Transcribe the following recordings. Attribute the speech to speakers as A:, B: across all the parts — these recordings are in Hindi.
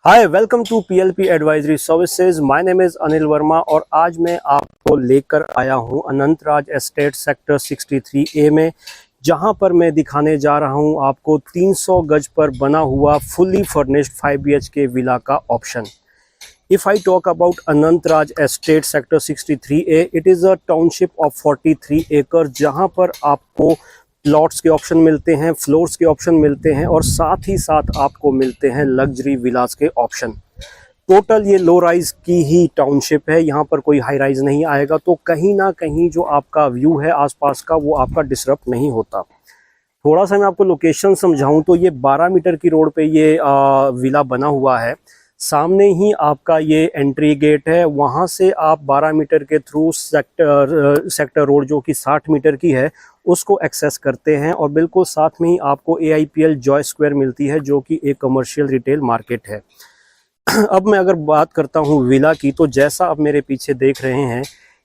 A: Hi welcome to PLP advisory services. My name is Anil Verma और आज मैं आपको लेकर आया हूं अनंतराज एस्टेट सेक्टर 63A में, जहां पर मैं दिखाने जा रहा हूं आपको 300 गज पर बना हुआ फुली फर्निश्ड 5 BHK विला का option. If I talk about Anantraj Estate Sector 63A, it is a township of 43 acres जहां पर आपको प्लॉट्स के ऑप्शन मिलते हैं, फ्लोर्स के ऑप्शन मिलते हैं और साथ ही साथ आपको मिलते हैं लग्जरी विलास के ऑप्शन। टोटल ये लो राइज की ही टाउनशिप है, यहाँ पर कोई हाई राइज नहीं आएगा, तो कहीं ना कहीं जो आपका व्यू है आसपास का वो आपका डिसरप्ट नहीं होता। थोड़ा सा मैं आपको लोकेशन समझाऊं तो ये 12 मीटर की रोड पे ये विला बना हुआ है। सामने ही आपका ये एंट्री गेट है, वहाँ से आप 12 मीटर के थ्रू सेक्टर रोड जो कि 60 मीटर की है उसको एक्सेस करते हैं और बिल्कुल साथ में ही आपको AIPL जॉय स्क्वायर मिलती है जो कि एक कमर्शियल रिटेल मार्केट है। अब मैं अगर बात करता हूँ विला की, तो जैसा आप मेरे पीछे देख रहे हैं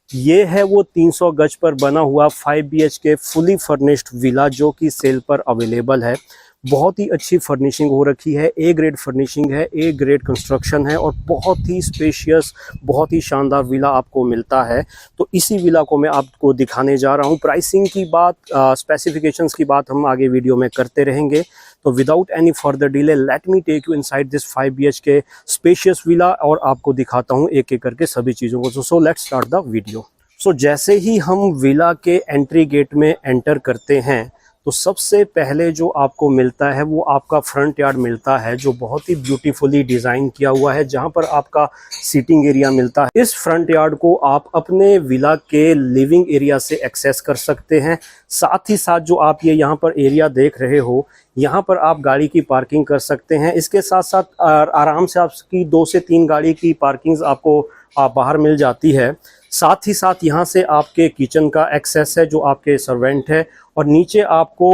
A: ये है वो 300 गज पर बना हुआ 5 BHK फुली फर्निश्ड विला जो कि सेल पर अवेलेबल है। बहुत ही अच्छी फर्निशिंग हो रखी है, ए ग्रेड फर्निशिंग है, ए ग्रेड कंस्ट्रक्शन है और बहुत ही स्पेशियस, बहुत ही शानदार विला आपको मिलता है। तो इसी विला को मैं आपको दिखाने जा रहा हूँ। प्राइसिंग की बात, स्पेसिफिकेशंस की बात हम आगे वीडियो में करते रहेंगे। तो without any further delay let me take you inside this 5 BHK spacious villa और आपको दिखाता हूँ एक एक करके सभी चीज़ों को। So let's start the video. So जैसे ही हम विला के एंट्री गेट में एंटर करते हैं तो सबसे पहले जो आपको मिलता है वो आपका फ्रंट यार्ड मिलता है, जो बहुत ही ब्यूटीफुली डिज़ाइन किया हुआ है, जहां पर आपका सीटिंग एरिया मिलता है। इस फ्रंट यार्ड को आप अपने विला के लिविंग एरिया से एक्सेस कर सकते हैं। साथ ही साथ जो आप ये यहाँ पर एरिया देख रहे हो, यहाँ पर आप गाड़ी की पार्किंग कर सकते हैं। इसके साथ साथ आराम से आपकी 2 से 3 गाड़ी की पार्किंग आपको बाहर मिल जाती है। साथ ही साथ यहाँ से आपके किचन का एक्सेस है जो आपके सर्वेंट है, और नीचे आपको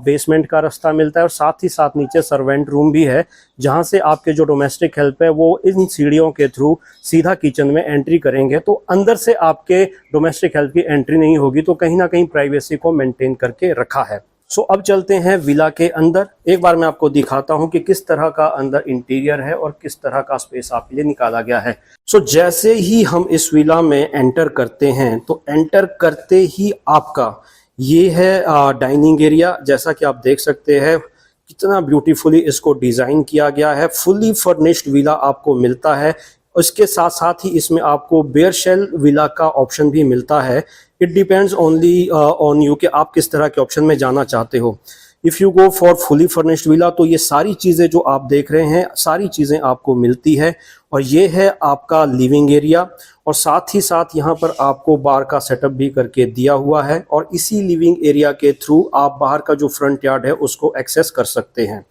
A: बेसमेंट का रास्ता मिलता है और साथ ही साथ नीचे सर्वेंट रूम भी है, जहाँ से आपके जो डोमेस्टिक हेल्प है वो इन सीढ़ियों के थ्रू सीधा किचन में एंट्री करेंगे। तो अंदर से आपके डोमेस्टिक हेल्प की एंट्री नहीं होगी, तो कहीं ना कहीं प्राइवेसी को मेंटेन करके रखा है। सो अब चलते हैं विला के अंदर। एक बार मैं आपको दिखाता हूं कि किस तरह का अंदर इंटीरियर है और किस तरह का स्पेस आपके लिए निकाला गया है। सो जैसे ही हम इस विला में एंटर करते हैं तो एंटर करते ही आपका ये है डाइनिंग एरिया। जैसा कि आप देख सकते हैं कितना ब्यूटीफुली इसको डिजाइन किया गया है। फुली फर्निश्ड विला आपको मिलता है। उसके साथ साथ ही इसमें आपको बेयर शेल विला का ऑप्शन भी मिलता है। It depends only on you कि आप किस तरह के ऑप्शन में जाना चाहते हो। If you go for fully furnished villa तो ये सारी चीज़ें जो आप देख रहे हैं सारी चीज़ें आपको मिलती है, और ये है आपका लिविंग एरिया, और साथ ही साथ यहाँ पर आपको बार का सेटअप भी करके दिया हुआ है, और इसी लिविंग एरिया के थ्रू आप बाहर का जो फ्रंट यार्ड है उसको एक्सेस कर सकते हैं।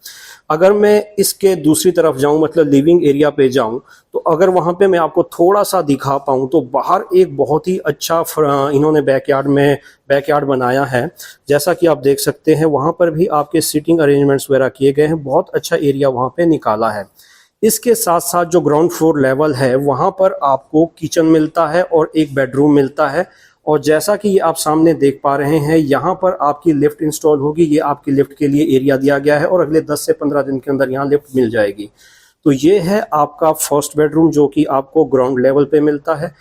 A: अगर मैं इसके दूसरी तरफ जाऊं, मतलब लिविंग एरिया पे जाऊं, तो अगर वहां पे मैं आपको थोड़ा सा दिखा पाऊं तो बाहर एक बहुत ही अच्छा इन्होंने बैकयार्ड बनाया है। जैसा कि आप देख सकते हैं वहां पर भी आपके सीटिंग अरेंजमेंट्स वगैरह किए गए हैं, बहुत अच्छा एरिया वहां पे निकाला है। इसके साथ साथ जो ग्राउंड फ्लोर लेवल है वहां पर आपको किचन मिलता है और एक बेडरूम मिलता है, और जैसा कि ये आप सामने देख पा रहे हैं यहाँ पर आपकी लिफ्ट इंस्टॉल होगी। ये आपकी लिफ्ट के लिए एरिया दिया गया है और अगले 10 से 15 दिन के अंदर यहाँ लिफ्ट मिल जाएगी। तो ये है आपका फर्स्ट बेडरूम जो कि आपको ग्राउंड लेवल पे मिलता है।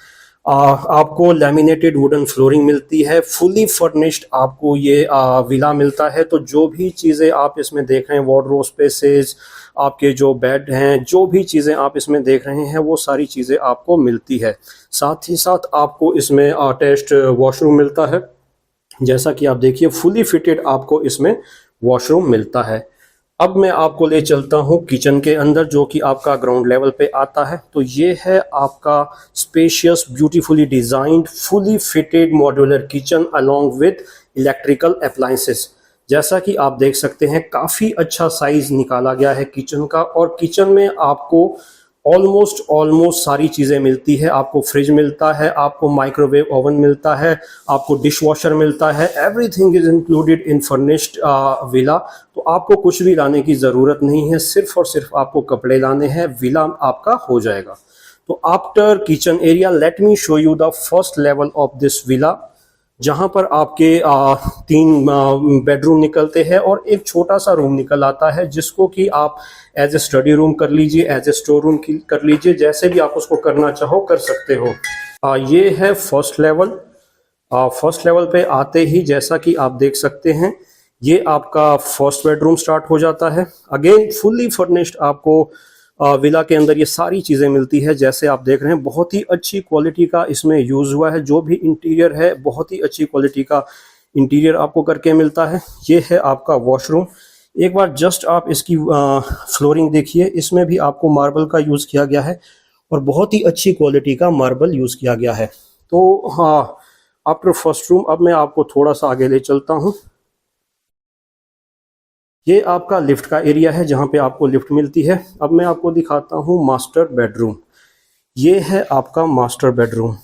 A: आपको लैमिनेटेड वुडन फ्लोरिंग मिलती है। फुली फर्निश्ड आपको ये विला मिलता है। तो जो भी चीज़ें आप इसमें देख रहे हैं, वार्डरोब स्पेसेस, आपके जो बेड हैं, जो भी चीज़ें आप इसमें देख रहे हैं वो सारी चीज़ें आपको मिलती है। साथ ही साथ आपको इसमें अटैच्ड वॉशरूम मिलता है। जैसा कि आप देखिए फुली फिटेड आपको इसमें वॉशरूम मिलता है। अब मैं आपको ले चलता हूं किचन के अंदर जो कि आपका ग्राउंड लेवल पे आता है। तो ये है आपका spacious, beautifully designed, fully fitted modular kitchen along with electrical appliances. जैसा कि आप देख सकते हैं काफ़ी अच्छा साइज निकाला गया है किचन का, और किचन में आपको ऑलमोस्ट सारी चीज़ें मिलती है। आपको फ्रिज मिलता है, आपको माइक्रोवेव ओवन मिलता है, आपको डिश वॉशर मिलता है। Everything is included in furnished villa. तो आपको कुछ भी लाने की ज़रूरत नहीं है, सिर्फ और सिर्फ आपको कपड़े लाने हैं, विला आपका हो जाएगा। तो after kitchen area late me show you the first level of this villa. जहां पर आपके 3 बेडरूम निकलते हैं और एक छोटा सा रूम निकल आता है, जिसको कि आप एज ए स्टडी रूम कर लीजिए, एज ए स्टोर रूम कर लीजिए, जैसे भी आप उसको करना चाहो कर सकते हो। ये है फर्स्ट लेवल। फर्स्ट लेवल पे आते ही जैसा कि आप देख सकते हैं, ये आपका फर्स्ट बेडरूम स्टार्ट हो जाता है। अगेन फुल्ली फर्निश्ड आपको विला के अंदर ये सारी चीज़ें मिलती है। जैसे आप देख रहे हैं, बहुत ही अच्छी क्वालिटी का इसमें यूज़ हुआ है। जो भी इंटीरियर है, बहुत ही अच्छी क्वालिटी का इंटीरियर आपको करके मिलता है। ये है आपका वॉशरूम। एक बार जस्ट आप इसकी फ्लोरिंग देखिए, इसमें भी आपको मार्बल का यूज़ किया गया है और बहुत ही अच्छी क्वालिटी का मार्बल यूज़ किया गया है। तो हाँ, आफ्टर फर्स्ट रूम अब मैं आपको थोड़ा सा आगे ले चलता हूँ। ये आपका लिफ्ट का एरिया है, जहाँ पे आपको लिफ्ट मिलती है। अब मैं आपको दिखाता हूँ मास्टर बेडरूम। ये है आपका मास्टर बेडरूम।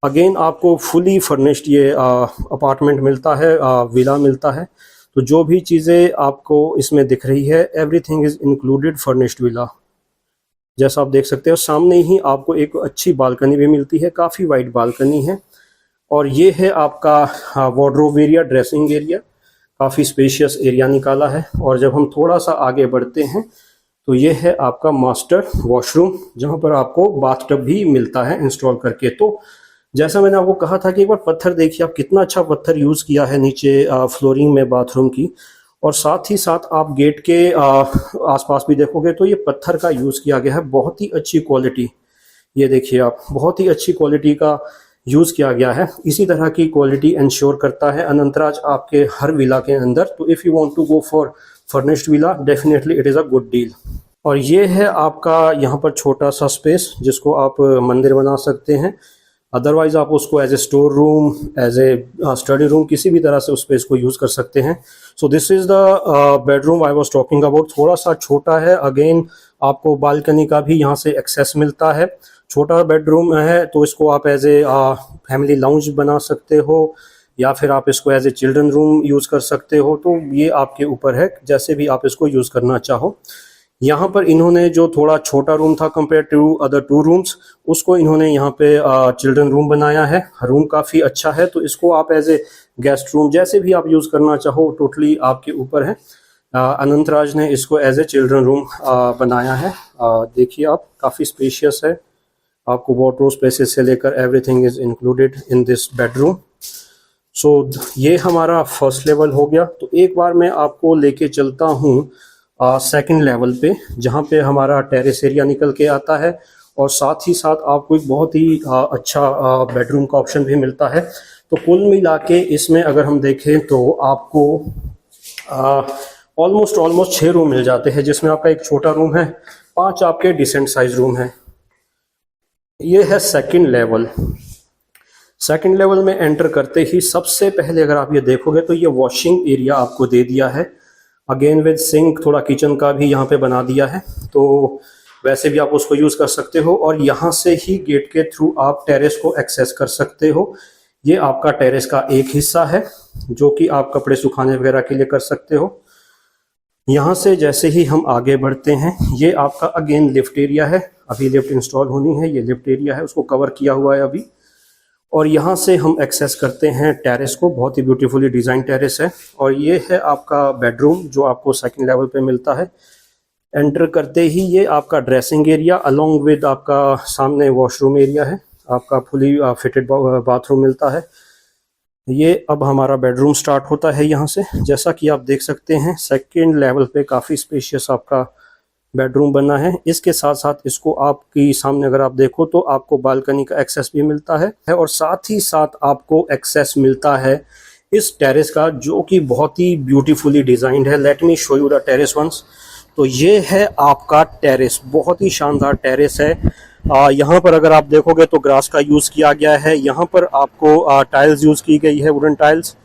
A: अगेन आपको फुली फर्निश्ड ये अपार्टमेंट मिलता है, विला मिलता है। तो जो भी चीज़ें आपको इसमें दिख रही है, everything is included furnished villa. जैसा आप देख सकते हो, सामने ही आपको एक अच्छी बालकनी भी मिलती है, काफ़ी वाइड बालकनी है। और ये है आपका वार्डरोब एरिया, ड्रेसिंग एरिया। काफ़ी स्पेशियस एरिया निकाला है। और जब हम थोड़ा सा आगे बढ़ते हैं तो ये है आपका मास्टर वॉशरूम, जहाँ पर आपको बाथटब भी मिलता है इंस्टॉल करके। तो जैसा मैंने आपको कहा था कि एक बार पत्थर देखिए आप, कितना अच्छा पत्थर यूज़ किया है नीचे फ्लोरिंग में बाथरूम की। और साथ ही साथ आप गेट के आसपास भी देखोगे तो ये पत्थर का यूज़ किया गया है, बहुत ही अच्छी क्वालिटी। ये देखिए आप, बहुत ही अच्छी क्वालिटी का यूज़ किया गया है। इसी तरह की क्वालिटी इंश्योर करता है अनंतराज आपके हर विला के अंदर। तो if you want to go for furnished villa, definitely it is a good deal. और ये है आपका यहाँ पर छोटा सा स्पेस, जिसको आप मंदिर बना सकते हैं। अदरवाइज आप उसको as a store room, as a study room, किसी भी तरह से उस स्पेस को यूज़ कर सकते हैं। So this is the bedroom I was talking about. थोड़ा सा छोटा है। अगेन आपको बालकनी का भी यहाँ से एक्सेस मिलता है। छोटा बेडरूम है तो इसको आप एज ए फैमिली लाउंज बना सकते हो, या फिर आप इसको as a children room use कर सकते हो। तो ये आपके ऊपर है, जैसे भी आप इसको यूज़ करना चाहो। यहाँ पर इन्होंने जो थोड़ा छोटा रूम था कंपेयर टू अदर 2 रूम्स, उसको इन्होंने यहाँ पे चिल्ड्रन रूम बनाया है। रूम काफ़ी अच्छा है, तो इसको आप एज ए गेस्ट रूम जैसे भी आप यूज़ करना चाहो, टोटली आपके ऊपर है। अनंतराज ने इसको एज ए चिल्ड्रन रूम बनाया है। देखिए आप, काफ़ी स्पेशियस है। आपको वार्डरोब स्पेसेस से लेकर everything is included in this bedroom. So ये हमारा फर्स्ट लेवल हो गया। तो एक बार मैं आपको लेके चलता हूँ सेकंड लेवल पे, जहाँ पे हमारा टेरेस एरिया निकल के आता है और साथ ही साथ आपको एक बहुत ही अच्छा बेडरूम का ऑप्शन भी मिलता है। तो कुल मिला के इसमें अगर हम देखें तो आपको ऑलमोस्ट 6 रूम मिल जाते हैं, जिसमें आपका एक छोटा रूम है, 5 आपके डिसेंट साइज रूम है। ये है सेकंड लेवल। सेकंड लेवल में एंटर करते ही सबसे पहले अगर आप ये देखोगे तो ये वॉशिंग एरिया आपको दे दिया है। अगेन विद सिंक, थोड़ा किचन का भी यहाँ पे बना दिया है, तो वैसे भी आप उसको यूज़ कर सकते हो। और यहाँ से ही गेट के थ्रू आप टेरेस को एक्सेस कर सकते हो। ये आपका टेरेस का एक हिस्सा है, जो कि आप कपड़े सुखाने वगैरह के लिए कर सकते हो। यहाँ से जैसे ही हम आगे बढ़ते हैं, ये आपका अगेन लिफ्ट एरिया है। अभी लिफ्ट इंस्टॉल होनी है, ये लिफ्ट एरिया है, उसको कवर किया हुआ है अभी। और यहाँ से हम एक्सेस करते हैं टेरेस को, बहुत ही ब्यूटीफुली डिज़ाइन टेरेस है। और ये है आपका बेडरूम, जो आपको सेकंड लेवल पे मिलता है। एंटर करते ही ये आपका ड्रेसिंग एरिया अलोंग विद आपका सामने वॉशरूम एरिया है, आपका फुली फिटेड बाथरूम मिलता है। ये अब हमारा बेडरूम स्टार्ट होता है यहाँ से। जैसा कि आप देख सकते हैं, सेकंड लेवल पे काफ़ी स्पेशियस आपका बेडरूम बना है। इसके साथ साथ इसको आपकी सामने अगर आप देखो तो आपको बालकनी का एक्सेस भी मिलता है और साथ ही साथ आपको एक्सेस मिलता है इस टेरेस का, जो कि बहुत ही ब्यूटीफुली डिज़ाइंड है। Let me show you the terrace once. तो ये है आपका टेरेस, बहुत ही शानदार टेरेस है। यहाँ पर अगर आप देखोगे तो ग्रास का यूज़ किया गया है। यहाँ पर आपको टाइल्स यूज़ की गई है, वुडन टाइल्स,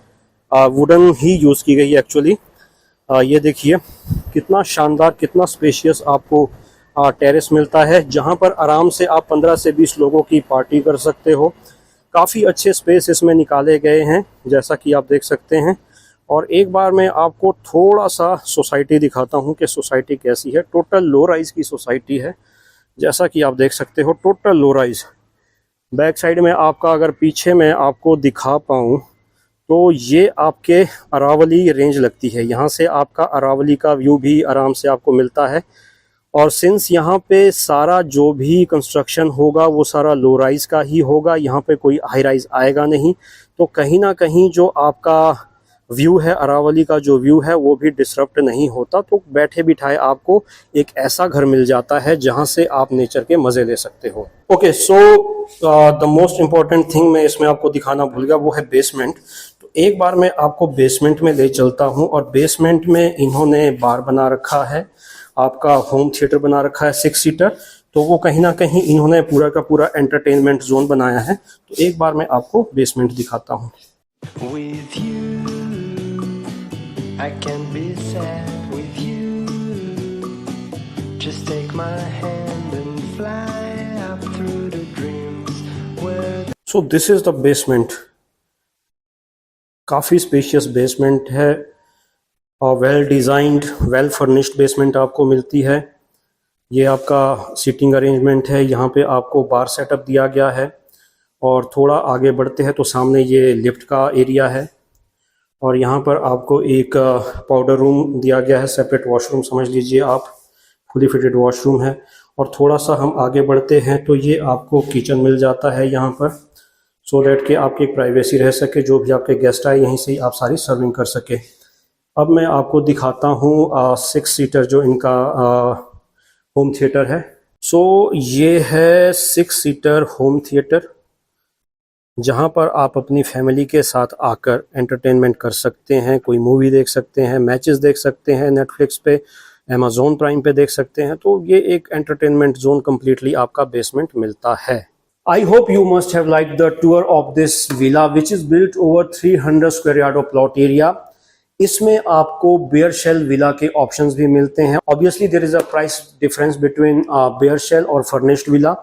A: वुडन ही यूज़ की गई है एक्चुअली। ये देखिए कितना शानदार, कितना स्पेशियस आपको टेरेस मिलता है, जहाँ पर आराम से आप 15 से 20 लोगों की पार्टी कर सकते हो। काफ़ी अच्छे स्पेस इसमें निकाले गए हैं, जैसा कि आप देख सकते हैं। और एक बार मैं आपको थोड़ा सा सोसाइटी दिखाता हूँ कि सोसाइटी कैसी है। टोटल लो राइज़ की सोसाइटी है, जैसा कि आप देख सकते हो, टोटल लो राइज़। बैक साइड में आपका अगर पीछे मैं आपको दिखा पाऊँ तो ये आपके अरावली रेंज लगती है। यहाँ से आपका अरावली का व्यू भी आराम से आपको मिलता है। और सिंस यहाँ पे सारा जो भी कंस्ट्रक्शन होगा वो सारा लो राइज का ही होगा, यहाँ पे कोई हाई राइज आएगा नहीं, तो कहीं ना कहीं जो आपका व्यू है, अरावली का जो व्यू है वो भी डिसरप्ट नहीं होता। तो बैठे बिठाए आपको एक ऐसा घर मिल जाता है जहाँ से आप नेचर के मज़े ले सकते हो। Okay, so the most important thing मैं इसमें आपको दिखाना भूल गया, वो है बेसमेंट। तो एक बार मैं आपको बेसमेंट में ले चलता हूँ। और बेसमेंट में इन्होंने बार बना रखा है, आपका होम थिएटर बना रखा है 6 सीटर। तो वो कहीं ना कहीं इन्होंने पूरा का पूरा एंटरटेनमेंट जोन बनाया है। तो एक बार मैं आपको बेसमेंट दिखाता हूँ।
B: With you, I can be sad with you. Just take my hand and fly up through the dreams where
A: so this is the basement. काफ़ी स्पेशियस बेसमेंट है और well designed, well furnished basement आपको मिलती है। ये आपका सीटिंग अरेंजमेंट है, यहाँ पे आपको बार सेटअप दिया गया है। और थोड़ा आगे बढ़ते हैं तो सामने ये लिफ्ट का एरिया है और यहाँ पर आपको एक पाउडर रूम दिया गया है, सेपरेट वॉशरूम समझ लीजिए आप, फुली फिटेड वॉशरूम है। और थोड़ा सा हम आगे बढ़ते हैं तो ये आपको किचन मिल जाता है यहाँ पर, सो दैट कि आपकी एक प्राइवेसी रह सके, जो भी आपके गेस्ट आए यहीं से ही आप सारी सर्विंग कर सके। अब मैं आपको दिखाता हूँ 6 सीटर जो इनका होम थिएटर है। सो ये है 6 सीटर होम थिएटर, जहाँ पर आप अपनी फैमिली के साथ आकर एंटरटेनमेंट कर सकते हैं, कोई मूवी देख सकते हैं, मैचेस देख सकते हैं, नेटफ्लिक्स पे, अमेज़ॉन प्राइम पे देख सकते हैं। तो ये एक एंटरटेनमेंट जोन कम्प्लीटली आपका बेसमेंट मिलता है। I hope you must have liked the tour of this villa which is built over 300 square yard of plot area. इसमें आपको बेयर शेल विला के ऑप्शंस भी मिलते हैं। Obviously there is a price difference between bare shell और furnished villa.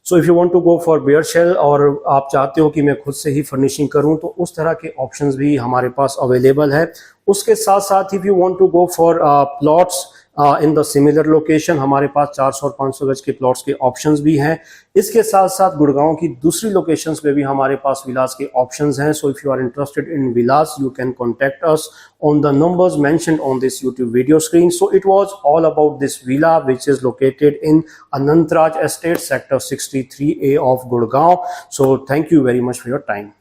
A: So if you want to go for bare shell और आप चाहते हो कि मैं खुद से ही फर्निशिंग करूं, तो उस तरह के ऑप्शंस भी हमारे पास अवेलेबल है। उसके साथ साथ if you want to go for plots in the similar location, हमारे पास 400 और 500 गज के प्लॉट्स के ऑप्शंस भी हैं। इसके साथ साथ गुड़गांव की दूसरी लोकेशंस पे भी हमारे पास विलास के ऑप्शंस हैं। So if you are interested in villas, you can contact us on the numbers mentioned on this YouTube video screen. So it was all about this villa which is located in Anantraj Estate, Sector 63A of Gurgaon. So thank you very much for your time.